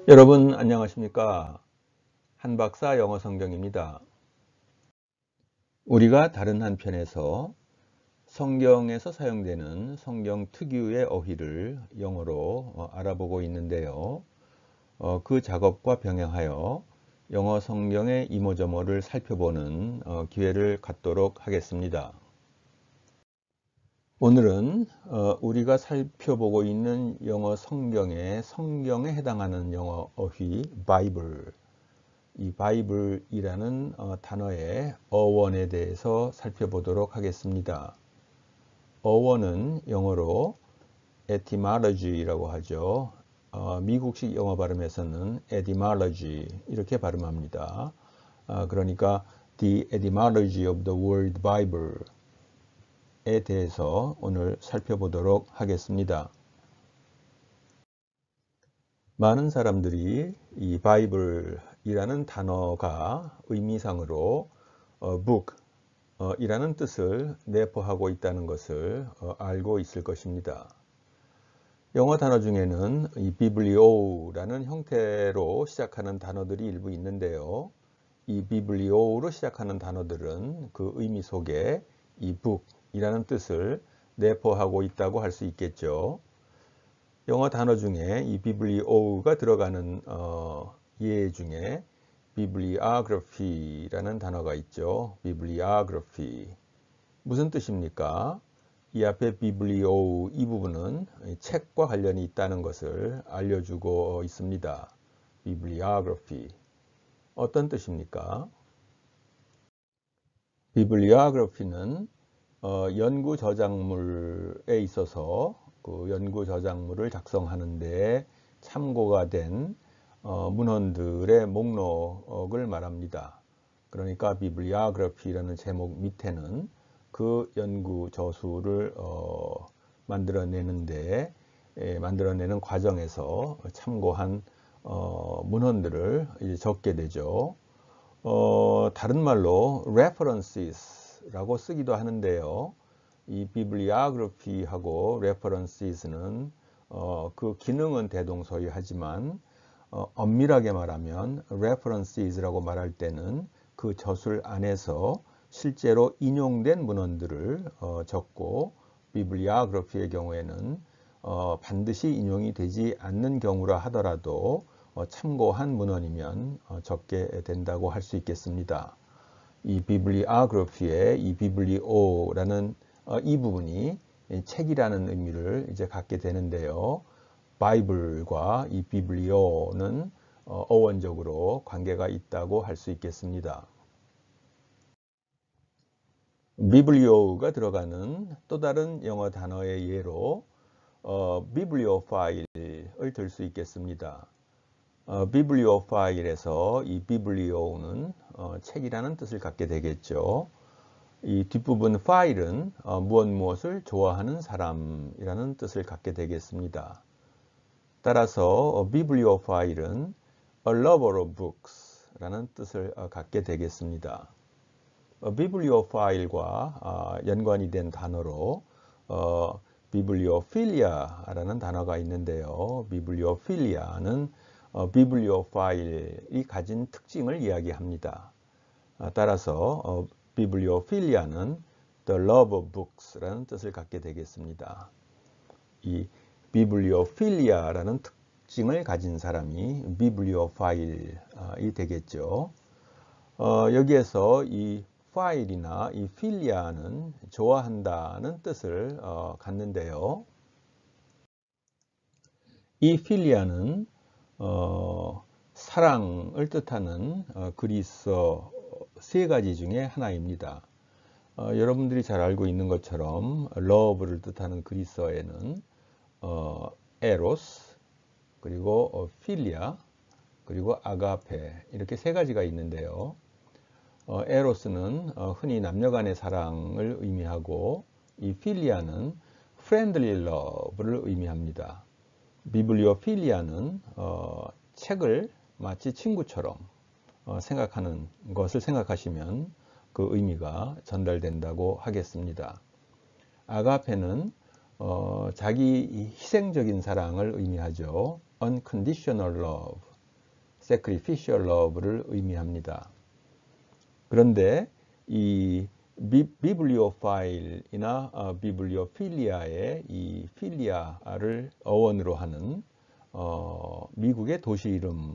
여러분 안녕하십니까? 한박사 영어 성경입니다. 우리가 다른 한편에서 성경에서 사용되는 성경 특유의 어휘를 영어로 알아보고 있는데요. 그 작업과 병행하여 영어 성경의 이모저모를 살펴보는 기회를 갖도록 하겠습니다. 오늘은 우리가 살펴보고 있는 영어 성경에 해당하는 영어 어휘 바이블, 이 바이블이라는 단어의 어원에 대해서 살펴보도록 하겠습니다. 어원은 영어로 etymology라고 하죠. 미국식 영어 발음에서는 etymology 이렇게 발음합니다. 그러니까 the etymology of the word Bible 에 대해서 오늘 살펴보도록 하겠습니다. 많은 사람들이 이 바이블이라는 단어가 의미상으로 book 이라는 뜻을 내포하고 있다는 것을 알고 있을 것입니다. 영어 단어 중에는 이 비블리오라는 형태로 시작하는 단어들이 일부 있는데요. 이 비블리오로 시작하는 단어들은 그 의미 속에 이 book 이라는 뜻을 내포하고 있다고 할 수 있겠죠. 영어 단어 중에 이 비블리오가 들어가는 예 중에 bibliography라는 단어가 있죠. bibliography. 무슨 뜻입니까? 이 앞에 비블리오 이 부분은 책과 관련이 있다는 것을 알려주고 있습니다. bibliography. 어떤 뜻입니까? bibliography는 연구 저작물에 있어서 그 연구 저작물을 작성하는 데 참고가 된 문헌들의 목록을 말합니다. 그러니까 비블리오그래피라는 제목 밑에는 그 연구 저수를 만들어내는 과정에서 참고한 문헌들을 이제 적게 되죠. 다른 말로 references라고 쓰기도 하는데요. 이 bibliography하고 references는 그 기능은 대동소이하지만 엄밀하게 말하면 references라고 말할 때는 그 저술 안에서 실제로 인용된 문헌들을 적고 bibliography의 경우에는 반드시 인용이 되지 않는 경우라 하더라도 참고한 문헌이면 적게 된다고 할 수 있겠습니다. 이 비블리오그래피의 이 비블리오라는 이 부분이 책이라는 의미를 이제 갖게 되는데요. 바이블과 이 비블리오는 어원적으로 관계가 있다고 할 수 있겠습니다. 비블리오가 들어가는 또 다른 영어 단어의 예로 비블리오파일을 들 수 있겠습니다. 비블리오파일에서 이 비블리오는 책이라는 뜻을 갖게 되겠죠. 이 뒷부분 파일은 무엇을 좋아하는 사람이라는 뜻을 갖게 되겠습니다. 따라서 비블리오파일은 a lover of books 라는 뜻을 갖게 되겠습니다. 비블리오파일과 연관이 된 단어로 비블리오필리아라는 단어가 있는데요. 비블리오필리아는 비블리오파일이 가진 특징을 이야기합니다. 따라서 비블리오필리아는 the love of books라는 뜻을 갖게 되겠습니다. 이 비블리오필리아라는 특징을 가진 사람이 비블리오파일이 되겠죠. 여기에서 이 파일이나 이 필리아는 좋아한다는 뜻을 갖는데요. 이 필리아는 사랑을 뜻하는 그리스어 세 가지 중에 하나입니다. 여러분들이 잘 알고 있는 것처럼 love를 뜻하는 그리스어에는 에로스, 그리고 필리아, 그리고 아가페 이렇게 세 가지가 있는데요. 에로스는 흔히 남녀간의 사랑을 의미하고 이 필리아는 friendly love를 의미합니다. 비블리오필리아는 책을 마치 친구처럼 생각하는 것을 생각하시면 그 의미가 전달된다고 하겠습니다. 아가페는 자기 희생적인 사랑을 의미하죠. unconditional love. sacrificial love를 의미합니다. 그런데 이 비블리오파일이나 비블리오필리아의 이 필리아를 어원으로 하는 미국의 도시 이름이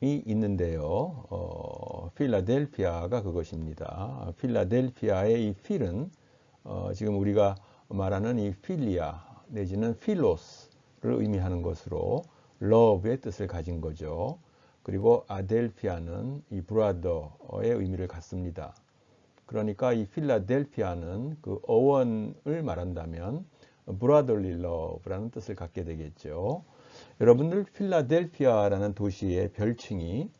있는데요. 필라델피아가 그것입니다. 필라델피아의 이 필은 지금 우리가 말하는 이 필리아 내지는 필로스를 의미하는 것으로 love의 뜻을 가진 거죠. 그리고 아델피아는 이 브라더의 의미를 갖습니다. 그러니까 이 필라델피아는 그 어원을 말한다면 brotherly love라는 뜻을 갖게 되겠죠. 여러분들 필라델피아라는 도시의 별칭이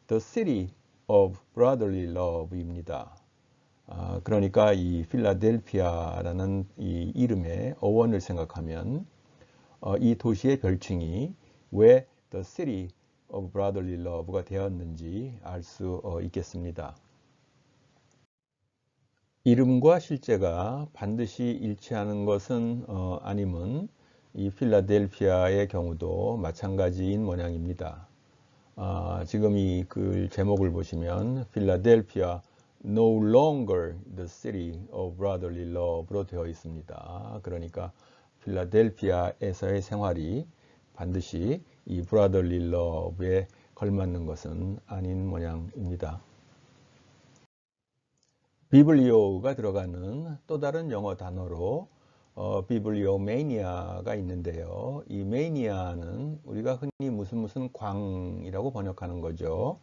The City of Brotherly Love입니다. 그러니까 이 필라델피아라는 이 이름의 어원을 생각하면 이 도시의 별칭이 왜 The City of Brotherly Love가 되었는지 알 수 있겠습니다. 이름과 실제가 반드시 일치하는 것은 아님은 이 필라델피아의 경우도 마찬가지인 모양입니다. 지금 이 글 제목을 보시면 필라델피아 no longer the city of brotherly love로 되어 있습니다. 그러니까 필라델피아에서의 생활이 반드시 이 brotherly love에 걸맞는 것은 아닌 모양입니다. 비블리오가 들어가는 또 다른 영어 단어로 비블리오매니아가 있는데요. 이 매니아는 우리가 흔히 무슨 광이라고 번역하는 거죠.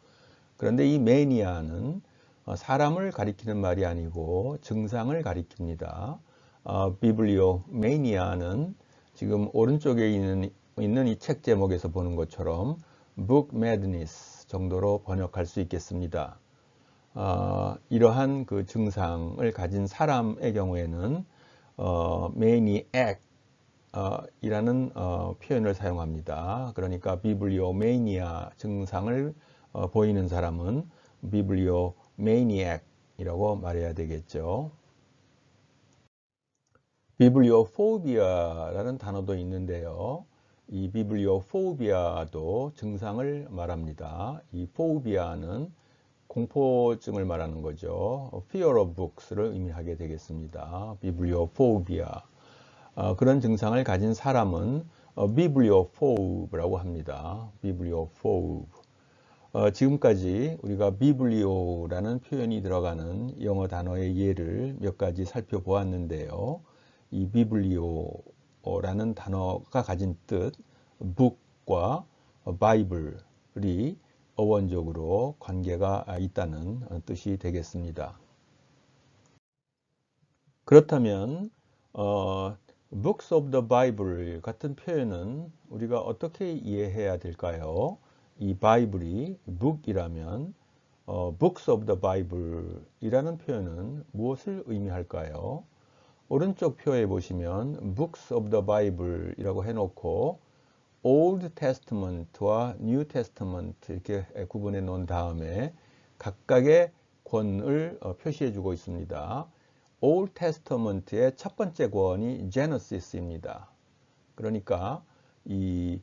그런데 이 매니아는 사람을 가리키는 말이 아니고 증상을 가리킵니다. 비블리오매니아는 지금 오른쪽에 있는 이 책 제목에서 보는 것처럼 book madness 정도로 번역할 수 있겠습니다. 이러한 그 증상을 가진 사람의 경우에는 maniac 이라는 표현을 사용합니다. 그러니까 비블리오매니아 증상을 보이는 사람은 비블리오매니악 이라고 말해야 되겠죠. 비블리오포비아라는 단어도 있는데요. 이 비블리오포비아도 증상을 말합니다. 이 포비아는 공포증을 말하는 거죠. Fear of books를 의미하게 되겠습니다. 비블리오포비아. 그런 증상을 가진 사람은 비블리오포브라고 합니다. 비블리오포브. 지금까지 우리가 비블리오라는 표현이 들어가는 영어 단어의 예를 몇 가지 살펴보았는데요. 이 비블리오라는 단어가 가진 뜻, book과 바이블이 어원적으로 관계가 있다는 뜻이 되겠습니다. 그렇다면 Books of the Bible 같은 표현은 우리가 어떻게 이해해야 될까요? 이 바이블이 book이라면 Books of the Bible 이라는 표현은 무엇을 의미할까요? 오른쪽 표에 보시면 Books of the Bible 이라고 해놓고 Old Testament와 New Testament 이렇게 구분해 놓은 다음에 각각의 권을 표시해 주고 있습니다. Old Testament의 첫 번째 권이 Genesis입니다. 그러니까 이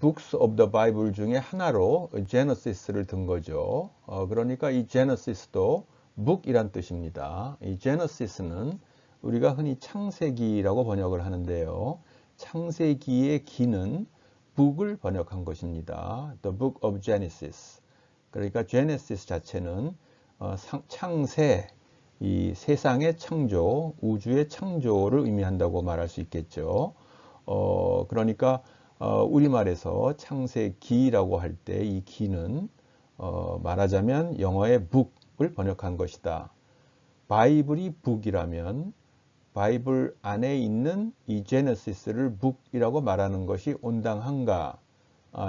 Books of the Bible 중에 하나로 Genesis를 든 거죠. 그러니까 이 Genesis도 book이란 뜻입니다. 이 Genesis는 우리가 흔히 창세기라고 번역을 하는데요. 창세기의 기는 book을 번역한 것입니다. The Book of Genesis. 그러니까 Genesis 자체는 창세, 이 세상의 창조, 우주의 창조를 의미한다고 말할 수 있겠죠. 그러니까 우리말에서 창세기라고 할 때 이 기는 말하자면 영어의 book을 번역한 것이다. 바이블이 book이라면 바이블 안에 있는 이 제네시스를 book이라고 말하는 것이 온당한가?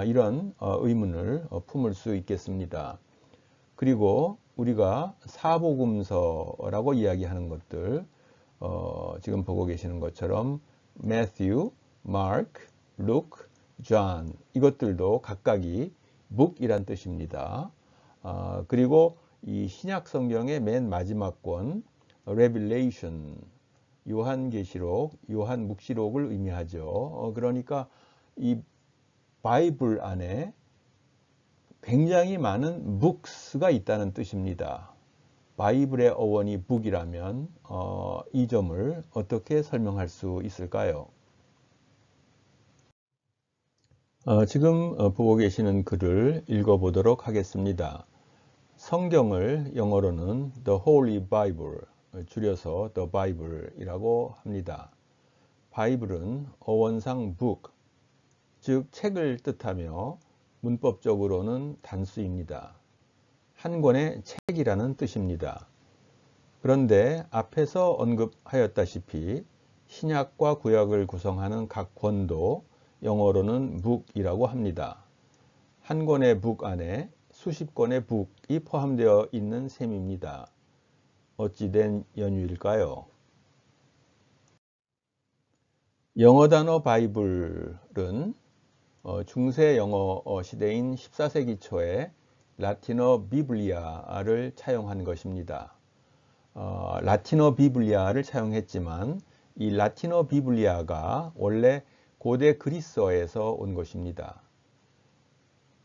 이런 의문을 품을 수 있겠습니다. 그리고 우리가 사복음서라고 이야기하는 것들, 지금 보고 계시는 것처럼 Matthew, Mark, Luke, John 이것들도 각각이 book이란 뜻입니다. 그리고 이 신약 성경의 맨 마지막 권 Revelation 요한계시록, 요한묵시록을 의미하죠. 그러니까 이 바이블 안에 굉장히 많은 books가 있다는 뜻입니다. 바이블의 어원이 book이라면 이 점을 어떻게 설명할 수 있을까요? 지금 보고 계시는 글을 읽어보도록 하겠습니다. 성경을 영어로는 The Holy Bible, 줄여서 The Bible이라고 합니다. 바이블은 어원상 book, 즉 책을 뜻하며 문법적으로는 단수입니다. 한 권의 책이라는 뜻입니다. 그런데 앞에서 언급하였다시피 신약과 구약을 구성하는 각 권도 영어로는 book이라고 합니다. 한 권의 book 안에 수십 권의 book이 포함되어 있는 셈입니다. 어찌된 연유일까요? 영어 단어 바이블은 중세 영어 시대인 14세기 초에 라틴어 비블리아를 차용한 것입니다. 라틴어 비블리아를 차용했지만 이 라틴어 비블리아가 원래 고대 그리스어에서 온 것입니다.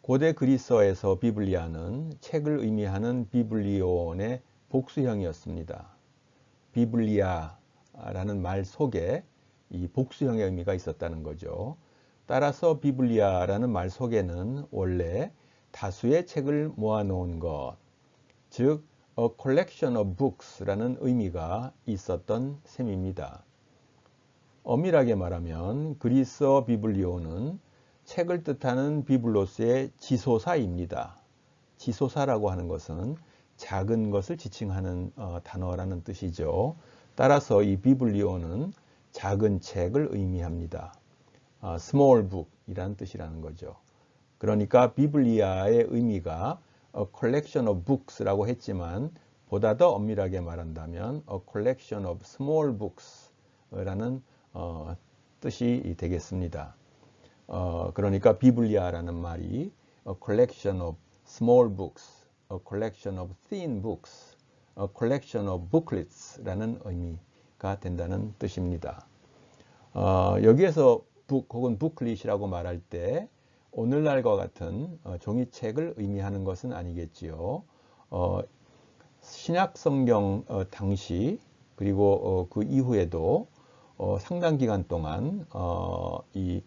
고대 그리스어에서 비블리아는 책을 의미하는 비블리온의 복수형이었습니다. 비블리아라는 말 속에 이 복수형의 의미가 있었다는 거죠. 따라서 비블리아라는 말 속에는 원래 다수의 책을 모아놓은 것, 즉 A collection of books라는 의미가 있었던 셈입니다. 엄밀하게 말하면 그리스어 비블리오는 책을 뜻하는 비블로스의 지소사입니다. 지소사라고 하는 것은 작은 것을 지칭하는 단어라는 뜻이죠. 따라서 이 비블리오는 작은 책을 의미합니다. small book이라는 뜻이라는 거죠. 그러니까 비블리아의 의미가 a collection of books라고 했지만 보다 더 엄밀하게 말한다면 a collection of small books라는 뜻이 되겠습니다. 그러니까 비블리아라는 말이 a collection of small books, a collection of thin books, a collection of booklets라는 의미가 된다는 뜻입니다. 여기에서 book 혹은 booklet이라고 말할 때 오늘날과 같은 종이책을 의미하는 것은 아니겠지요. 신약 성경 당시 그리고 그 이후에도 상당 기간 동안 이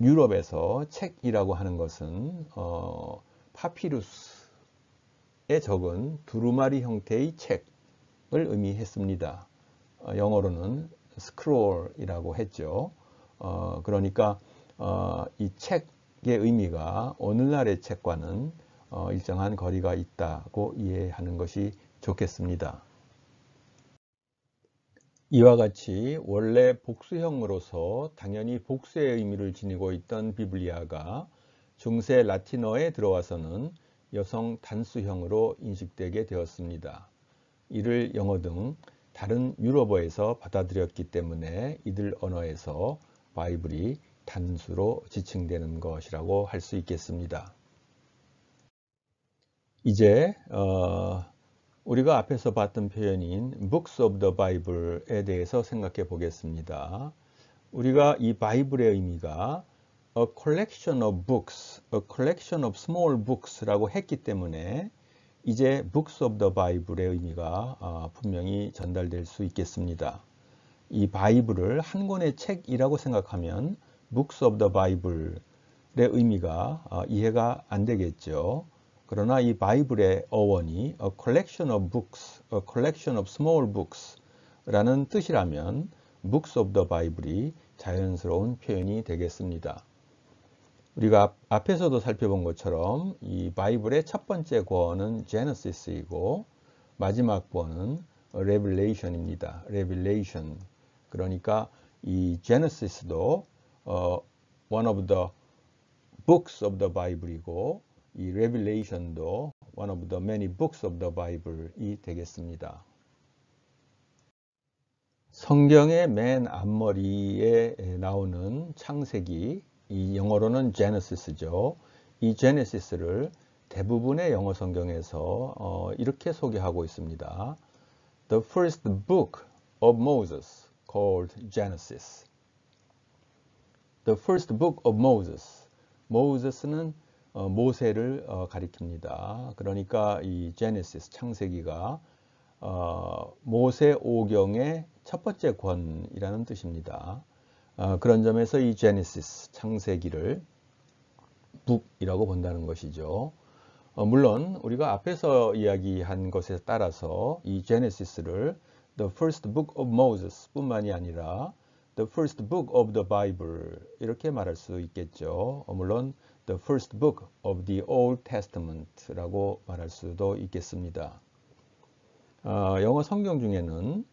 유럽에서 책이라고 하는 것은 파피루스에 적은 두루마리 형태의 책을 의미했습니다. 영어로는 스크롤이라고 했죠. 그러니까 이 책의 의미가 오늘날의 책과는 일정한 거리가 있다고 이해하는 것이 좋겠습니다. 이와 같이 원래 복수형으로서 당연히 복수의 의미를 지니고 있던 비블리아가 중세 라틴어에 들어와서는 여성 단수형으로 인식되게 되었습니다. 이를 영어 등 다른 유럽어에서 받아들였기 때문에 이들 언어에서 바이블이 단수로 지칭되는 것이라고 할 수 있겠습니다. 이제 우리가 앞에서 봤던 표현인 Books of the Bible에 대해서 생각해 보겠습니다. 우리가 이 바이블의 의미가 A collection of books, A collection of small books라고 했기 때문에 이제 Books of the Bible의 의미가 분명히 전달될 수 있겠습니다. 이 바이블을 한 권의 책이라고 생각하면 Books of the Bible의 의미가 이해가 안 되겠죠. 그러나 이 바이블의 어원이 A collection of books, A collection of small books 라는 뜻이라면 Books of the Bible이 자연스러운 표현이 되겠습니다. 우리가 앞에서도 살펴본 것처럼 이 바이블의 첫 번째 권은 Genesis이고 마지막 권은 Revelation입니다. Revelation. 그러니까 이 Genesis도 one of the books of the Bible이고 이 Revelation도 one of the many books of the Bible이 되겠습니다. 성경의 맨 앞머리에 나오는 창세기, 이 영어로는 Genesis죠. 이 Genesis를 대부분의 영어 성경에서 이렇게 소개하고 있습니다. The first book of Moses, called Genesis. The first book of Moses. Moses는 모세를 가리킵니다. 그러니까 이 제네시스 창세기가 모세 오경의 첫 번째 권이라는 뜻입니다. 그런 점에서 이 제네시스 창세기를 북이라고 본다는 것이죠. 물론 우리가 앞에서 이야기한 것에 따라서 이 제네시스를 The First Book of Moses 뿐만이 아니라 The First Book of the Bible 이렇게 말할 수 있겠죠. 물론 The First Book of the Old Testament라고 말할 수도 있겠습니다. 영어 성경 중에는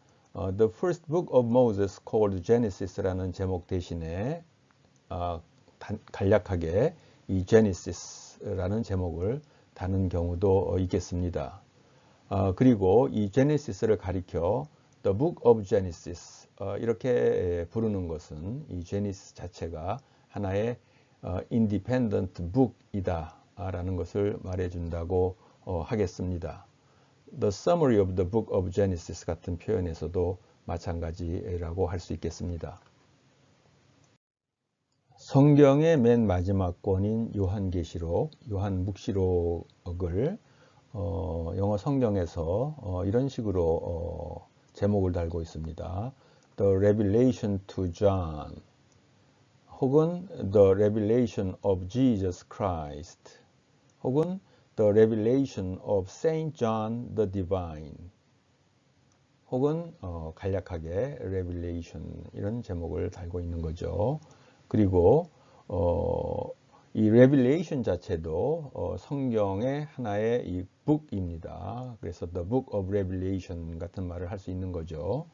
The First Book of Moses called Genesis라는 제목 대신에 간략하게 이 Genesis라는 제목을 다는 경우도 있겠습니다. 그리고 이 Genesis를 가리켜 The Book of Genesis 이렇게 부르는 것은 이 Genesis 자체가 하나의 independent book이다 라는 것을 말해준다고 하겠습니다. The summary of the book of Genesis 같은 표현에서도 마찬가지라고 할 수 있겠습니다. 성경의 맨 마지막 권인 요한계시록, 요한묵시록을 영어 성경에서 이런 식으로 제목을 달고 있습니다. The Revelation to John 혹은 The Revelation of Jesus Christ 혹은 The Revelation of Saint John the Divine 혹은 간략하게 Revelation 이런 제목을 달고 있는 거죠. 그리고 이 Revelation 자체도 성경의 하나의 이 book입니다. 그래서 The Book of Revelation 같은 말을 할 수 있는 거죠.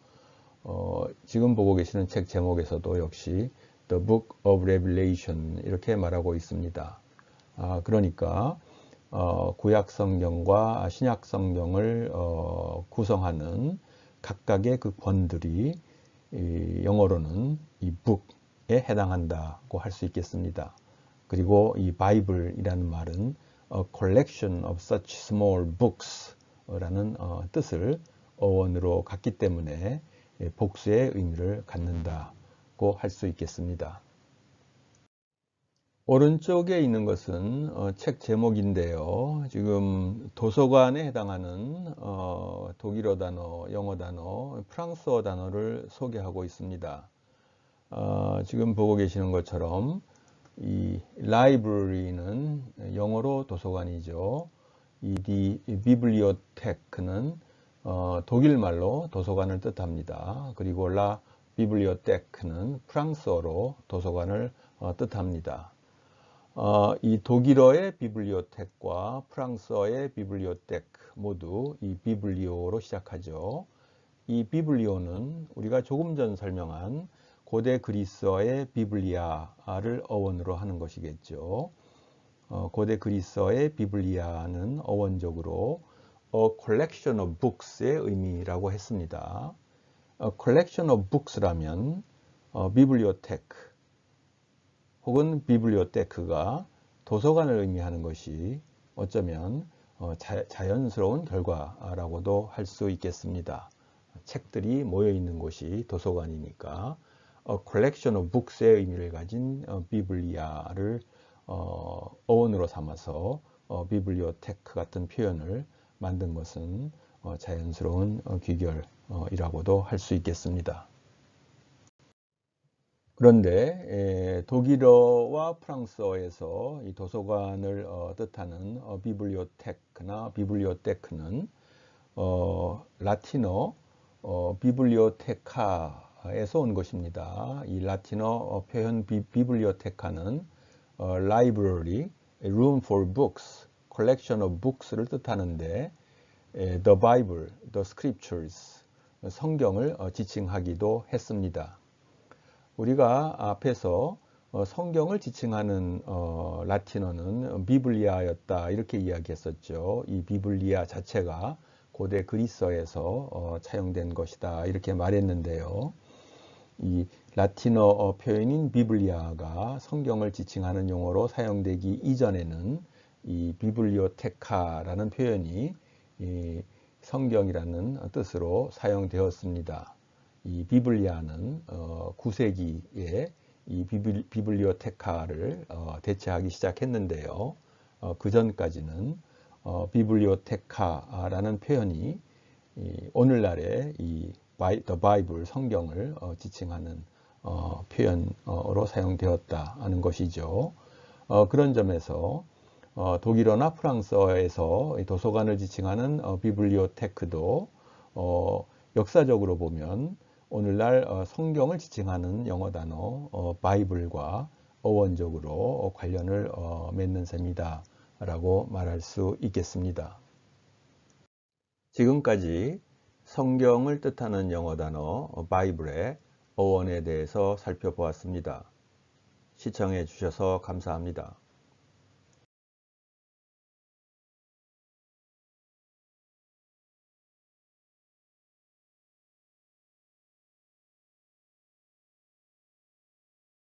지금 보고 계시는 책 제목에서도 역시 The Book of Revelation 이렇게 말하고 있습니다. 그러니까 구약 성경과 신약 성경을 구성하는 각각의 그 권들이 영어로는 이 book에 해당한다고 할 수 있겠습니다. 그리고 이 바이블이라는 말은 a collection of such small books라는 뜻을 어원으로 갖기 때문에 복수의 의미를 갖는다고 할 수 있겠습니다. 오른쪽에 있는 것은 책 제목인데요. 지금 도서관에 해당하는 독일어 단어, 영어 단어, 프랑스어 단어를 소개하고 있습니다. 지금 보고 계시는 것처럼 이 library는 영어로 도서관이죠. 이 bibliotheca는 독일말로 도서관을 뜻합니다. 그리고 la bibliotheca는 프랑스어로 도서관을 뜻합니다. 이 독일어의 비블리오텍과 프랑스어의 비블리오텍 모두 이 비블리오로 시작하죠. 이 비블리오는 우리가 조금 전 설명한 고대 그리스어의 비블리아를 어원으로 하는 것이겠죠. 고대 그리스어의 비블리아는 어원적으로 a collection of books의 의미라고 했습니다. A collection of books라면 비블리오텍 혹은 비블리오테크가 도서관을 의미하는 것이 어쩌면 자연스러운 결과라고도 할 수 있겠습니다. 책들이 모여 있는 곳이 도서관이니까 a collection of books의 의미를 가진 비블리아를 어원으로 삼아서 비블리오테크 같은 표현을 만든 것은 자연스러운 귀결이라고도 할 수 있겠습니다. 그런데 독일어와 프랑스어에서 이 도서관을 뜻하는 비블리오테크나 비블리오테크는 라틴어 비블리오테카에서 온 것입니다. 이 라틴어 표현 비블리오테카는 library, room for books, collection of books를 뜻하는데 the Bible, the scriptures, 성경을 지칭하기도 했습니다. 우리가 앞에서 성경을 지칭하는 라틴어는 비블리아였다 이렇게 이야기했었죠. 이 비블리아 자체가 고대 그리스어에서 차용된 것이다 이렇게 말했는데요. 이 라틴어 표현인 비블리아가 성경을 지칭하는 용어로 사용되기 이전에는 이 비블리오테카라는 표현이 이 성경이라는 뜻으로 사용되었습니다. 이 비블리아는 9세기에 이 비블리오테카를 대체하기 시작했는데요. 그 전까지는 비블리오테카라는 표현이 오늘날의 이 The Bible 성경을 지칭하는 표현으로 사용되었다 하는 것이죠. 그런 점에서 독일어나 프랑스어에서 도서관을 지칭하는 비블리오테크도 역사적으로 보면 오늘날 성경을 지칭하는 영어 단어 바이블과 어원적으로 관련을 맺는 셈이다 라고 말할 수 있겠습니다. 지금까지 성경을 뜻하는 영어 단어 바이블의 어원에 대해서 살펴보았습니다. 시청해 주셔서 감사합니다.